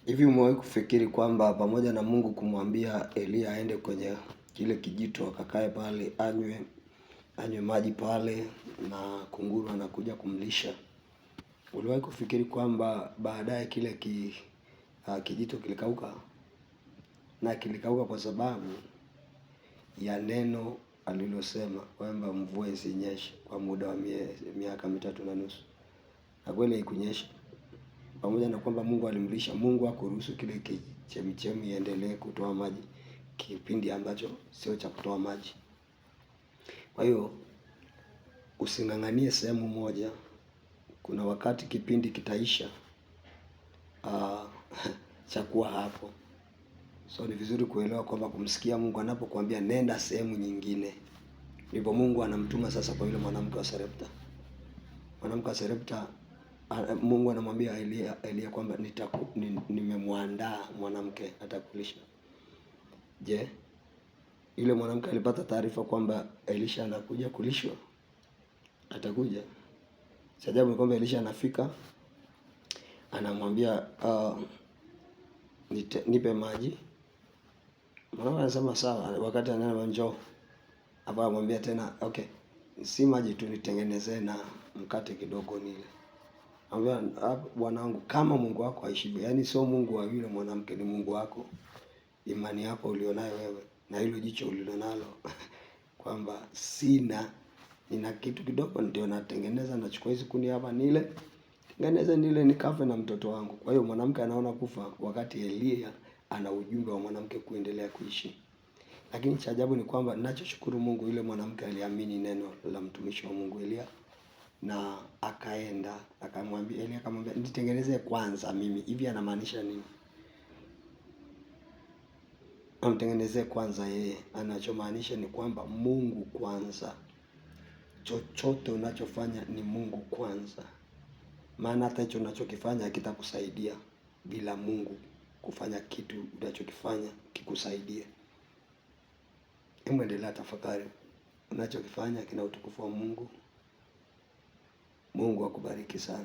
Hivi umewahi kufikiri kwamba pamoja na Mungu kumwambia Elia aende kwenye kile kijito akakae pale anywe maji pale na kunguru anakuja kumlisha, uliwahi kufikiri kwamba baadaye kile kijito kilikauka? Na kilikauka kwa sababu ya neno alilosema kwamba mvua isinyeshe kwa muda wa miaka 3.5, na kweli haikunyesha. Pamoja na kwamba Mungu alimlisha, Mungu hakuruhusu kile chemichemi iendelee kutoa maji kipindi ambacho sio cha kutoa maji. Kwa hiyo using'ang'anie sehemu moja. Kuna wakati kipindi kitaisha cha kuwa hapo. So ni vizuri kuelewa kwamba kumsikia Mungu anapokuambia nenda sehemu nyingine, ndipo Mungu anamtuma sasa kwa yule mwanamke wa Sarepta. Mwanamke wa Sarepta, Mungu anamwambia Elia kwamba nimemwandaa mwanamke atakulisha. Je, yule mwanamke alipata taarifa kwamba Elisha anakuja kulishwa? Atakuja. Cha ajabu ni kwamba Elisha anafika, anamwambia nipe maji. Mwanamke anasema sawa, wakati anaenda njoo. Hapo anamwambia tena okay, si maji tu, nitengenezee na mkate kidogo nile. Anamwambia bwana wangu, kama Mungu wako aishivyo, yaani sio Mungu wa yule mwanamke, ni Mungu wako, imani yako ulionayo wewe na hilo jicho ulilonalo kwamba nina kitu kidogo ndio natengeneza, nachukua hizo kuni hapa nile, tengeneza nile nikafe na mtoto wangu. Kwa hiyo mwanamke anaona kufa, wakati Elia ana ujumbe wa mwanamke kuendelea kuishi. Lakini cha ajabu ni kwamba ninachoshukuru Mungu, yule mwanamke aliamini neno la mtumishi wa Mungu Elia, na akaenda akamwambia Elia, akamwambia nitengenezee kwanza mimi. Hivi anamaanisha nini? Amtengenezee kwanza yeye, anachomaanisha ni kwamba Mungu kwanza. Chochote unachofanya ni Mungu kwanza, maana hata hicho unachokifanya hakitakusaidia bila Mungu kufanya kitu unachokifanya kikusaidie. Hebu endelea tafakari, unachokifanya kina utukufu wa Mungu. Mungu akubariki sana.